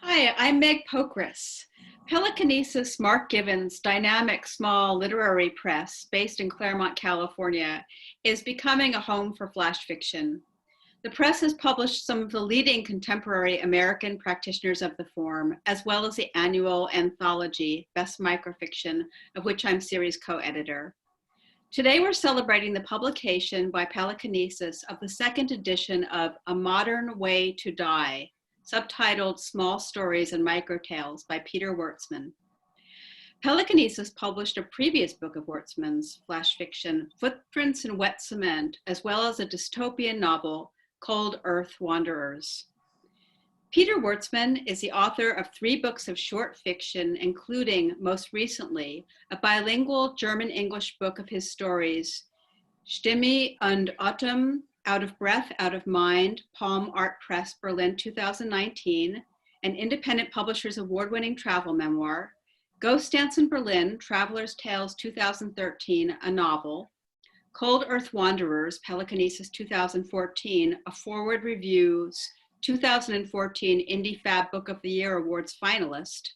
Hi, I'm Meg Pokrass. Pelekinesis, Mark Given's dynamic small literary press based in Claremont, California, is becoming a home for flash fiction. The press has published some of the leading contemporary American practitioners of the form, as well as the annual anthology, Best Microfiction, of which I'm series co-editor. Today we're celebrating the publication by Pelekinesis of the second edition of A Modern Way to Die, subtitled Small Stories and Microtales by Peter Wortsman. Pelekinesis published a previous book of Wortsman's flash fiction, Footprints in Wet Cement, as well as a dystopian novel, Cold Earth Wanderers. Peter Wortsman is the author of 3 books of short fiction, including, most recently, a bilingual German-English book of his stories, Stimme und Atem, Out of Breath, Out of Mind, Palm Art Press, Berlin, 2019, an independent publisher's award-winning travel memoir, Ghost Dance in Berlin, Traveler's Tales, 2013, a novel, Cold Earth Wanderers, Pelekinesis, 2014, a Forward Reviews 2014 Indie Fab Book of the Year Awards finalist,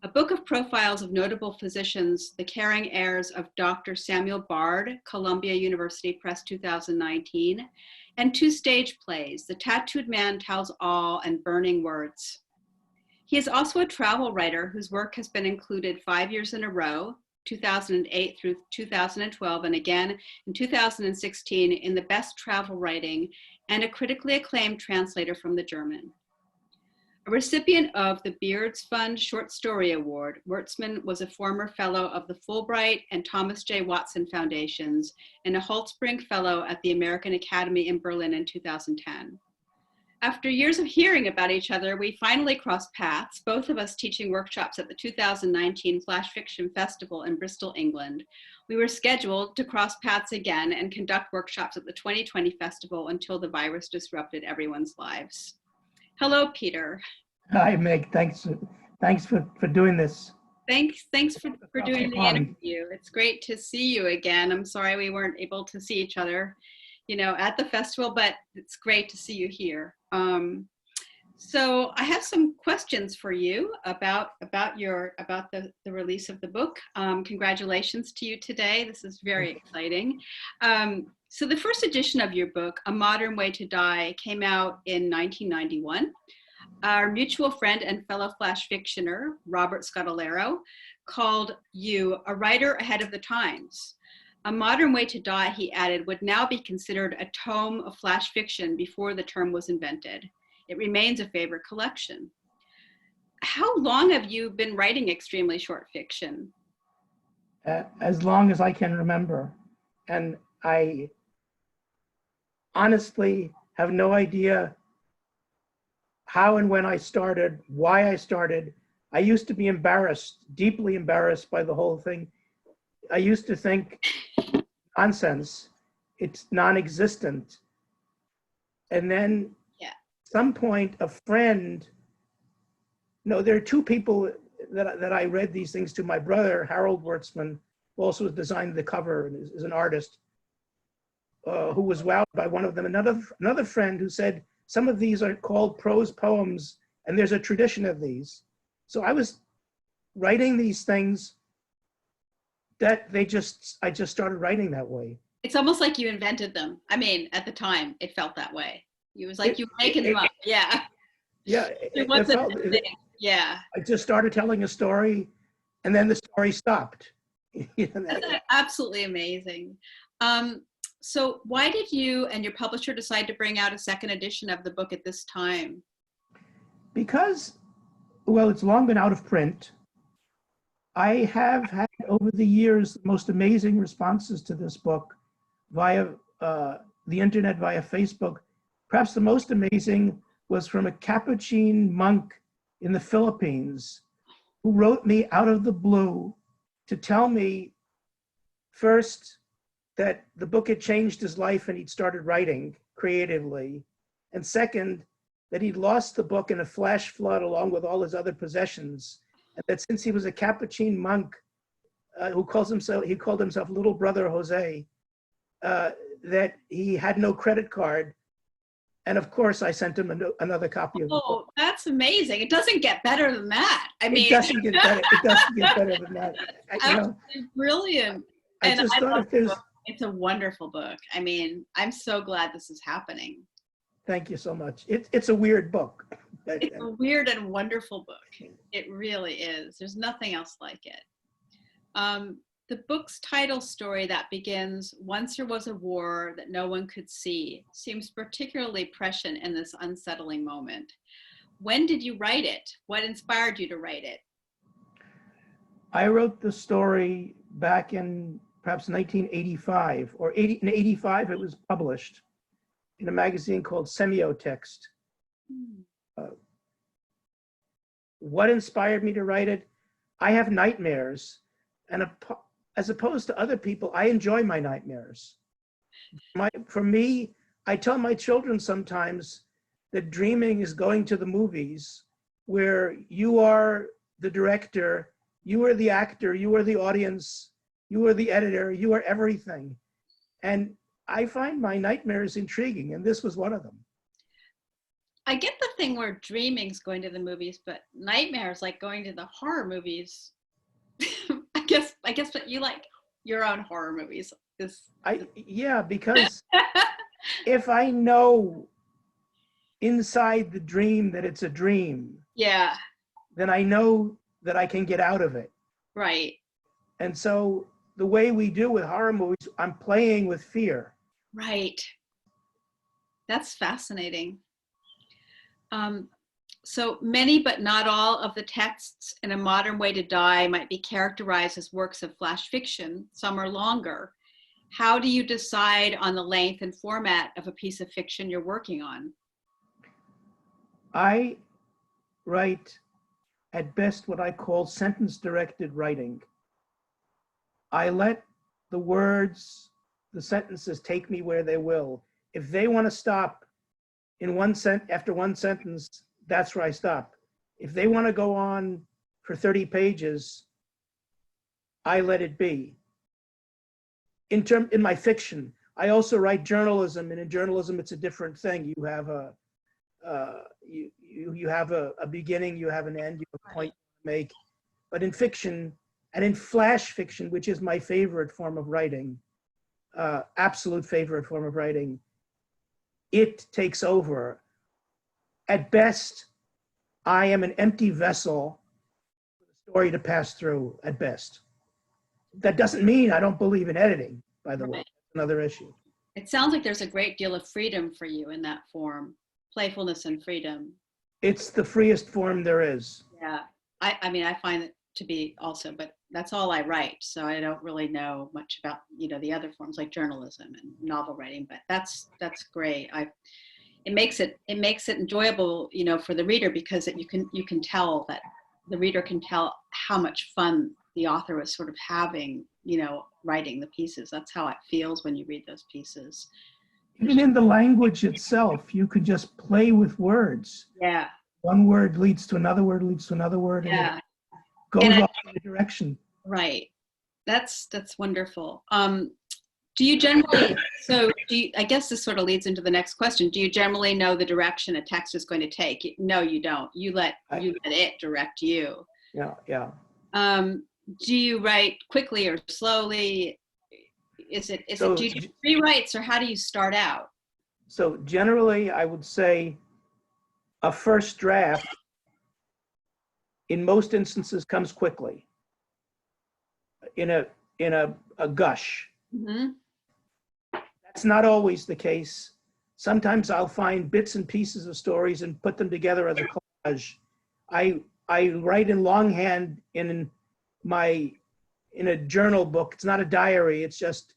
a book of profiles of notable physicians, The Caring Heirs of Dr. Samuel Bard, Columbia University Press, 2019, and 2 stage plays, The Tattooed Man Tells All and Burning Words. He is also a travel writer whose work has been included 5 years in a row, 2008 through 2012, and again in 2016 in the Best Travel Writing, and a critically acclaimed translator from the German. A recipient of the Beards Fund Short Story Award, Wortsman was a former fellow of the Fulbright and Thomas J. Watson Foundations and a Holtzbrinck Fellow at the American Academy in Berlin in 2010. After years of hearing about each other, we finally crossed paths, both of us teaching workshops at the 2019 Flash Fiction Festival in Bristol, England. We were scheduled to cross paths again and conduct workshops at the 2020 festival until the virus disrupted everyone's lives. Hello, Peter. Hi, Meg. Thanks for doing this. Thanks for doing the interview. It's great to see you again. I'm sorry we weren't able to see each other, at the festival, but it's great to see you here. So I have some questions for you about the release of the book. Congratulations to you today. This is very exciting. So the first edition of your book, A Modern Way to Die, came out in 1991. Our mutual friend and fellow flash fictioner, Robert Scotolero, called you a writer ahead of the times. A Modern Way to Die, he added, would now be considered a tome of flash fiction before the term was invented. It remains a favorite collection. How long have you been writing extremely short fiction? As long as I can remember. And I honestly have no idea how and when I started, why I started. I used to be embarrassed, deeply embarrassed by the whole thing. I used to think, nonsense, it's non-existent. And then some point, a friend, there are 2 people that I read these things to. My brother, Harold Wortsman, who also designed the cover and is an artist, who was wowed by one of them. Another friend who said, some of these are called prose poems, and there's a tradition of these. So I was writing these things that I just started writing that way. It's almost like you invented them. I mean, at the time, it felt that way. It was like you were making them up. Yeah. Yeah. Yeah. I just started telling a story, and then the story stopped. That's absolutely amazing. So why did you and your publisher decide to bring out a second edition of the book at this time? Because, well, it's long been out of print. I have had over the years the most amazing responses to this book via the internet, via Facebook. Perhaps the most amazing was from a Capuchin monk in the Philippines who wrote me out of the blue to tell me, first, that the book had changed his life and he'd started writing creatively, and second, that he'd lost the book in a flash flood along with all his other possessions, and that since he was a Capuchin monk who called himself Little Brother Jose, that he had no credit card, And of course, I sent him another copy of the book. Oh, that's amazing. It doesn't get better than that. I mean, It doesn't get better. It doesn't get better than that. You know, brilliant. I just thought if there's. It's a wonderful book. I mean, I'm so glad this is happening. Thank you so much. It's a weird book. It's a weird and wonderful book. It really is. There's nothing else like it. The book's title story that begins, "Once there was a war that no one could see," seems particularly prescient in this unsettling moment. When did you write it? What inspired you to write it? I wrote the story back in perhaps 1985, or in 85 it was published in a magazine called Semiotext. What inspired me to write it? I have nightmares, and as opposed to other people, I enjoy my nightmares. For me, I tell my children sometimes that dreaming is going to the movies where you are the director, you are the actor, you are the audience, you are the editor, you are everything. And I find my nightmares intriguing, and this was one of them. I get the thing where dreaming's going to the movies, but nightmares, like going to the horror movies. I guess, but you like your own horror movies. Yeah, because if I know inside the dream that it's a dream, yeah, then I know that I can get out of it. Right. And so the way we do with horror movies, I'm playing with fear. Right. That's fascinating. So many, but not all, of the texts in A Modern Way to Die might be characterized as works of flash fiction. Some are longer. How do you decide on the length and format of a piece of fiction you're working on? I write at best what I call sentence-directed writing. I let the words, the sentences take me where they will. If they want to stop in after one sentence, that's where I stop. If they want to go on for 30 pages, I let it be. In my fiction, I also write journalism, and in journalism, it's a different thing. You have you have a beginning, you have an end, you have a point to make. But in fiction, and in flash fiction, which is my favorite form of writing, absolute favorite form of writing, it takes over. At best, I am an empty vessel for the story to pass through, at best. That doesn't mean I don't believe in editing, by the way. That's another issue. It sounds like there's a great deal of freedom for you in that form, playfulness and freedom. It's the freest form there is. Yeah, I mean, I find it to be also, but that's all I write. So I don't really know much about, the other forms like journalism and novel writing, but that's great. It makes it enjoyable, for the reader, because you can tell that the reader can tell how much fun the author was sort of having, writing the pieces. That's how it feels when you read those pieces. Even in the language itself, you could just play with words. Yeah. One word leads to another word, leads to another word, yeah. and it goes off in a direction. Right. That's wonderful. Do you generally, I guess this sort of leads into the next question. Do you generally know the direction a text is going to take? No, you don't. You let it direct you. Yeah. Do you write quickly or slowly? Do you do rewrites, or how do you start out? So generally, I would say a first draft, in most instances, comes quickly. In a gush. Mm-hmm. That's not always the case. Sometimes I'll find bits and pieces of stories and put them together as a collage. I write in longhand in a journal book. It's not a diary. It's just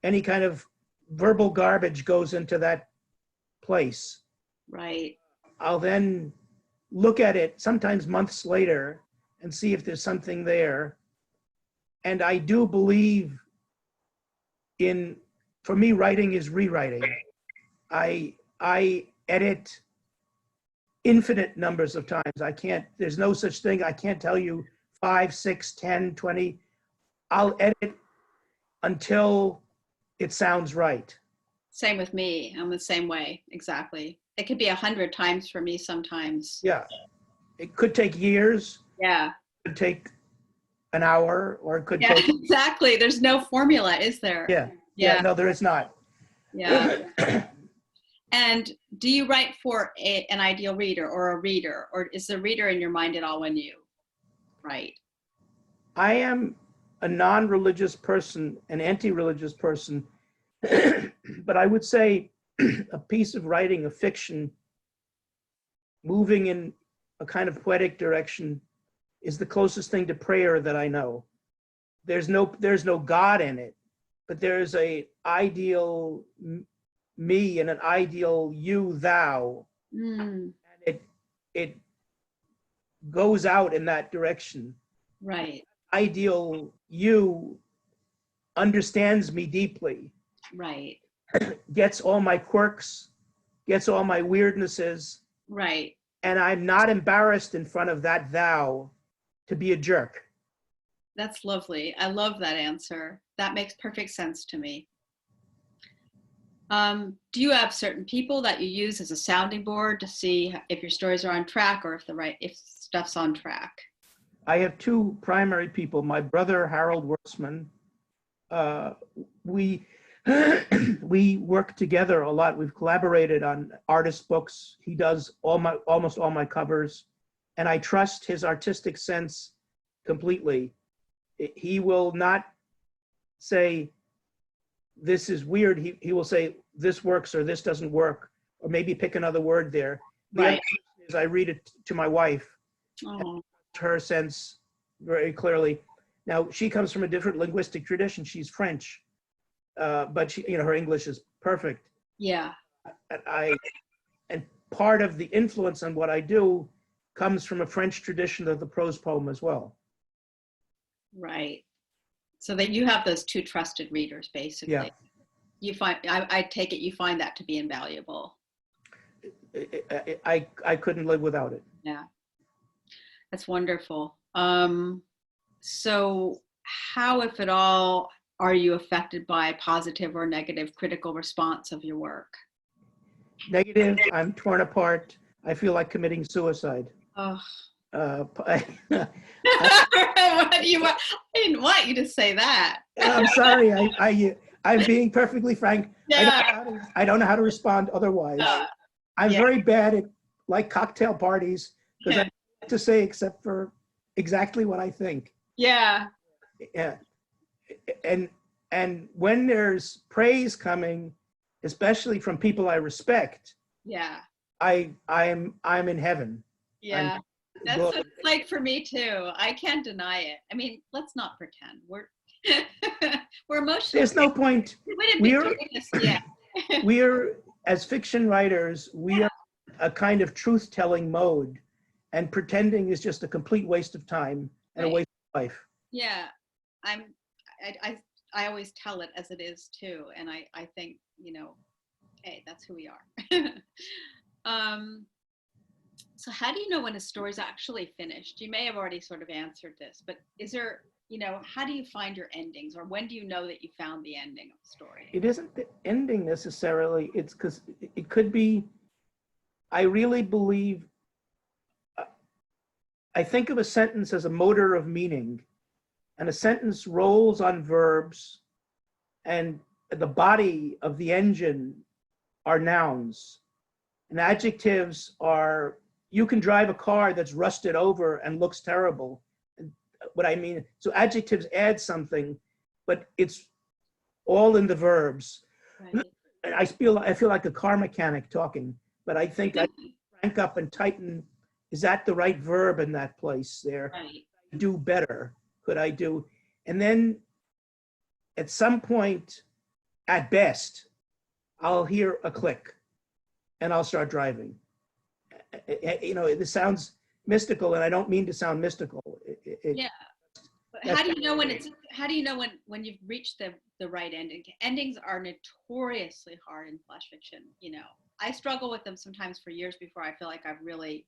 any kind of verbal garbage goes into that place. Right. I'll then look at it sometimes months later and see if there's something there. And I do believe for me, writing is rewriting. I edit infinite numbers of times. There's no such thing. I can't tell you 5, 6, 10, 20. I'll edit until it sounds right. Same with me. I'm the same way. Exactly. it could be 100 times for me sometimes. Yeah. It could take years. Yeah. It could take an hour, or it could Yeah, take. exactly. There's no formula, is there? Yeah. Yeah. Yeah. No, there is not. Yeah. And do you write for an ideal reader or a reader, or is the reader in your mind at all when you write? I am a non-religious person, an anti-religious person, but I would say a piece of writing, a fiction, moving in a kind of poetic direction, is the closest thing to prayer that I know. There's no God in it, but there's a ideal me and an ideal you, thou. Mm, And it goes out in that direction. right, Ideal you understands me deeply, right, gets all my quirks, gets all my weirdnesses, right. and I'm not embarrassed in front of that thou to be a jerk. That's lovely. I love that answer. That makes perfect sense to me. Do you have certain people that you use as a sounding board to see if your stories are on track, or if stuff's on track? I have two primary people. My brother, Harold Wortsman, we we work together a lot. We've collaborated on artist books. He does almost all my covers, and I trust his artistic sense completely. He will not say, this is weird. He will say, this works or this doesn't work, or maybe pick another word there. The Right. other is I read it to my wife, Oh, her sense very clearly. Now, she comes from a different linguistic tradition. She's French, but she, her English is perfect. yeah, And part of the influence on what I do comes from a French tradition of the prose poem as well. right. So that you have those two trusted readers, basically. Yeah. You find, I take it you find that to be invaluable. I couldn't live without it. Yeah, that's wonderful. So how, if at all, are you affected by positive or negative critical response of your work? Negative, I'm torn apart. I feel like committing suicide. Oh. I What do you want? I didn't want you to say that. I'm sorry. I'm being perfectly frank. Yeah. I don't know how to respond otherwise. I'm yeah. very bad at like cocktail parties because I don't know what to say except for exactly what I think. Yeah. Yeah. And when there's praise coming, especially from people I respect, Yeah. I'm in heaven. Yeah. That's what it's like for me too. I can't deny it. I mean, let's not pretend. We're emotional. There's no point. Yeah. We're as fiction writers, we are a kind of truth-telling mode, and pretending is just a complete waste of time and a waste of life. Yeah. I always tell it as it is too. And I think, hey, that's who we are. So how do you know when a story's actually finished? You may have already sort of answered this, but is there, how do you find your endings, or when do you know that you found the ending of the story? It isn't the ending necessarily. It's because it could be, I really believe, I think of a sentence as a motor of meaning, and a sentence rolls on verbs, and the body of the engine are nouns, and adjectives are, you can drive a car that's rusted over and looks terrible. What I mean, so adjectives add something, but it's all in the verbs. Right. I feel like a car mechanic talking, but I think I crank up and tighten. Is that the right verb in that place there? Right. Do better. Could I do? And then at some point, at best, I'll hear a click and I'll start driving. This sounds mystical, and I don't mean to sound mystical. Yeah. But how do you know when you've reached the right ending? Endings are notoriously hard in flash fiction. I struggle with them sometimes for years before I feel like I've really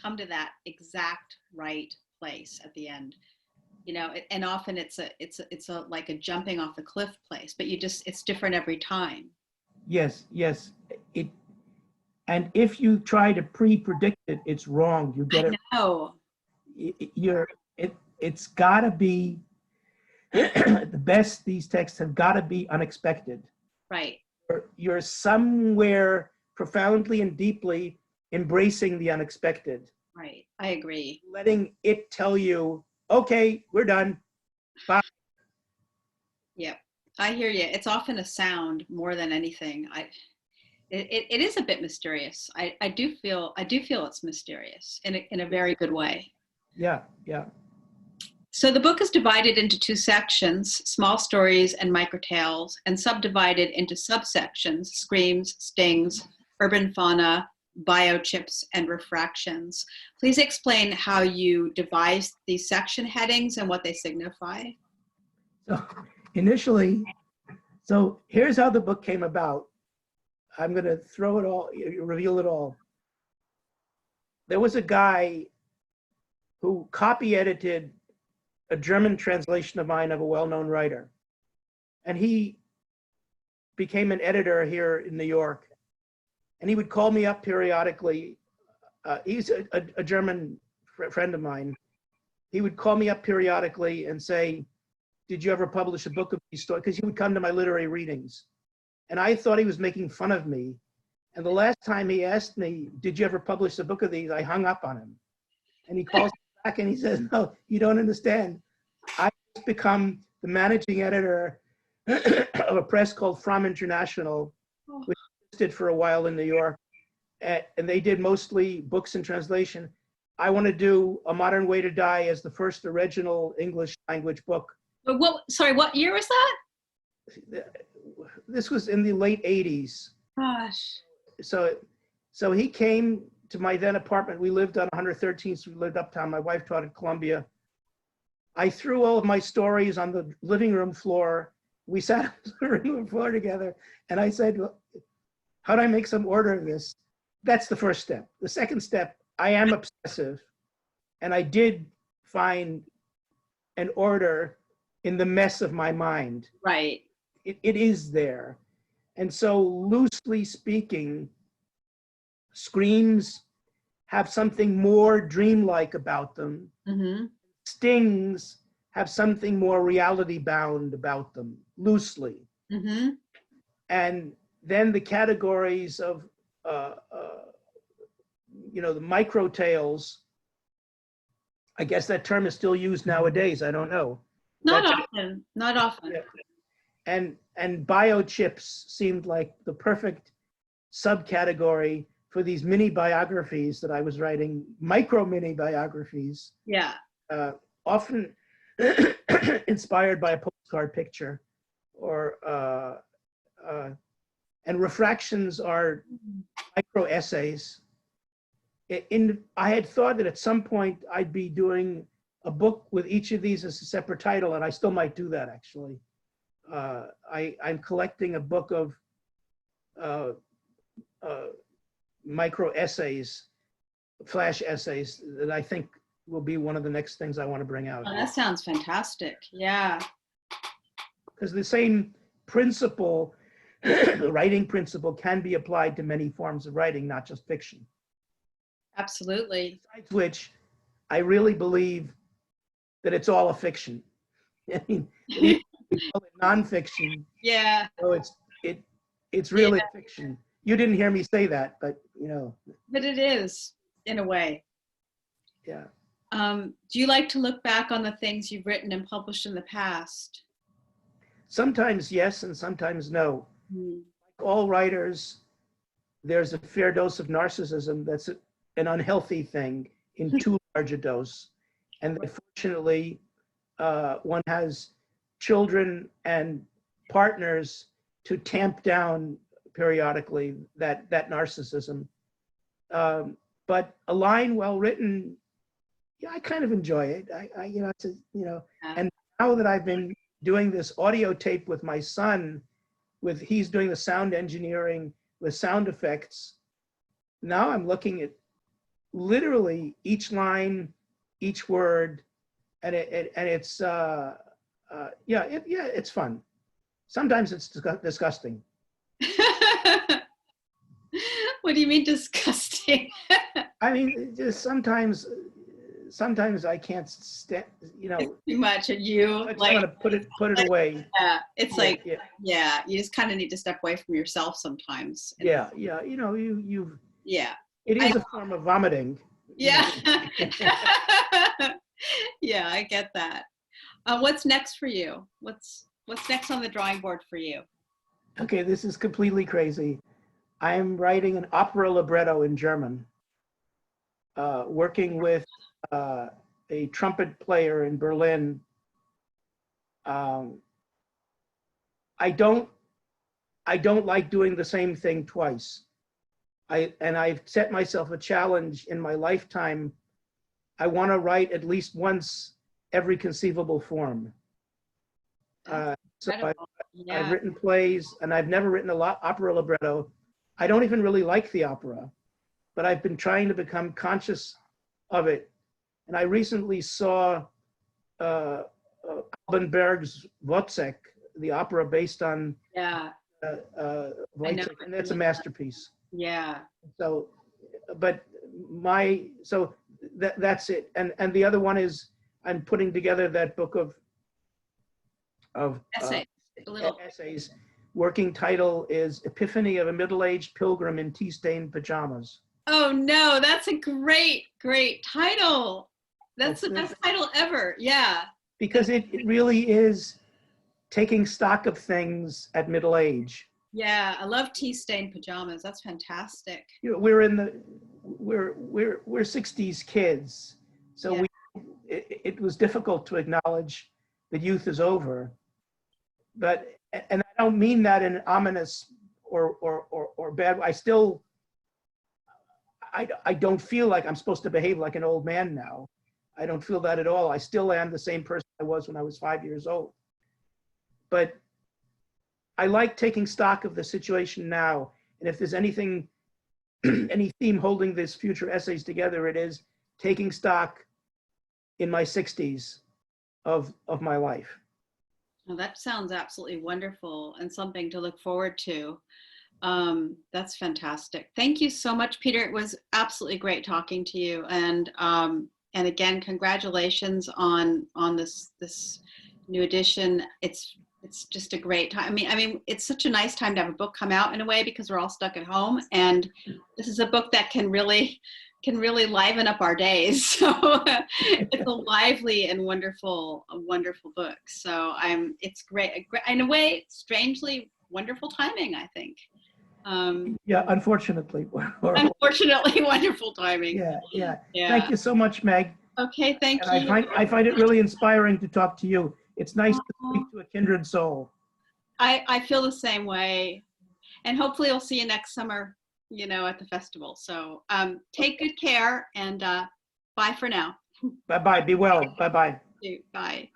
come to that exact right place at the end. And often it's a like a jumping off the cliff place, but it's different every time. Yes. And if you try to pre-predict it, it's wrong. You get I it. know. It's got to be the best. These texts have got to be unexpected. Right. You're somewhere profoundly and deeply embracing the unexpected. Right. I agree. Letting it tell you, okay, we're done. Bye. Yep. I hear you. It's often a sound more than anything. It is a bit mysterious. I do feel it's mysterious in a very good way. Yeah, yeah. So the book is divided into two sections, small stories and microtales, and subdivided into subsections, screams, stings, urban fauna, biochips, and refractions. Please explain how you devised these section headings and what they signify. So initially, so here's how the book came about. I'm going to throw it all, reveal it all. There was a guy who copy edited a German translation of mine of a well-known writer. And he became an editor here in New York. And he would call me up periodically. He's a German friend of mine. He would call me up periodically and say, did you ever publish a book of these stories? Because he would come to my literary readings. And I thought he was making fun of me. And the last time he asked me, did you ever publish a book of these? I hung up on him. And he calls me back and he says, no, you don't understand. I've become the managing editor of a press called From International, which existed for a while in New York. And they did mostly books in translation. I want to do A Modern Way to Die as the first original English language book. But what year was that? This was in the late 80s. Gosh. So he came to my then apartment. We lived on 113th Street, lived uptown. My wife taught at Columbia. I threw all of my stories on the living room floor. We sat on the living room floor together. And I said, well, how do I make some order of this? That's the first step. The second step, I am obsessive. And I did find an order in the mess of my mind. Right. It is there. And so loosely speaking, screams have something more dreamlike about them. Mm-hmm. Stings have something more reality bound about them, loosely. Mm-hmm. And then the categories of, the micro tales, I guess that term is still used nowadays. I don't know. Not often. And biochips seemed like the perfect subcategory for these mini biographies that I was writing, micro mini biographies. Yeah. Often inspired by a postcard picture, or and refractions are micro essays. I had thought that at some point I'd be doing a book with each of these as a separate title, and I still might do that actually. I'm collecting a book of micro essays, flash essays, that I think will be one of the next things I want to bring out. Oh, that sounds fantastic. Yeah. Because the same principle, the writing principle, can be applied to many forms of writing, not just fiction. Absolutely. Besides which, I really believe that it's all a fiction. I mean, we call it nonfiction. Yeah. So it's really fiction. You didn't hear me say that, but But it is, in a way. Yeah. Do you like to look back on the things you've written and published in the past? Sometimes yes, and sometimes no. Like all writers, there's a fair dose of narcissism that's an unhealthy thing in too large a dose. And fortunately, one has children and partners to tamp down periodically that narcissism. But a line well written, yeah, I kind of enjoy it. And now that I've been doing this audio tape with my son, he's doing the sound engineering with sound effects. Now I'm looking at literally each line, each word, and it's it's fun. Sometimes it's disgusting. What do you mean disgusting? I mean, just sometimes I can't stand, It's too much, and you I like, want to put it away. yeah, it's Yeah, like, yeah, yeah, you just kind of need to step away from yourself sometimes. And yeah, yeah. You yeah, it I is a form of vomiting. yeah, yeah, I get that. What's next for you? What's next on the drawing board for you? Okay, this is completely crazy. I am writing an opera libretto in German, working with a trumpet player in Berlin. Um, I don't like doing the same thing twice. I've set myself a challenge in my lifetime. I want to write at least once every conceivable form. So Incredible. I've Yeah. written plays, and I've never written opera libretto. I don't even really like the opera, but I've been trying to become conscious of it. And I recently saw Alban Berg's Wozzeck, the opera based on Yeah. I know. Wozzeck, and that's a masterpiece. Yeah. So, but that's it. And the other one is I'm putting together that book of Essay. A little. essays. Working title is Epiphany of a Middle-Aged Pilgrim in Tea-Stained Pajamas. Oh no, that's a great title. That's the best title ever. Yeah. Because it really is taking stock of things at middle age. Yeah, I love tea-stained pajamas. That's fantastic. You know, we're 60s kids, so Yeah. it was difficult to acknowledge that youth is over. But, and I don't mean that in an ominous or bad. I don't feel like I'm supposed to behave like an old man now. I don't feel that at all. I still am the same person I was when I was 5 years old. But I like taking stock of the situation now. And if there's anything, any theme holding this future essays together, it is taking stock in my 60s of my life. Well, that sounds absolutely wonderful and something to look forward to. That's fantastic. Thank you so much, Peter. It was absolutely great talking to you. And again, congratulations on this new edition. It's just a great time. I mean, it's such a nice time to have a book come out in a way because we're all stuck at home. And this is a book that can really liven up our days. So it's a lively and wonderful book. So it's great. In a way, strangely wonderful timing, I think. Yeah, unfortunately. Unfortunately, wonderful timing. Yeah. Thank you so much, Meg. Okay, thank and you. I find it really inspiring to talk to you. It's nice to speak to a kindred soul. I feel the same way. And hopefully we'll see you next summer, at the festival. So take good care and bye for now. Bye-bye. Be well. Bye-bye. Bye.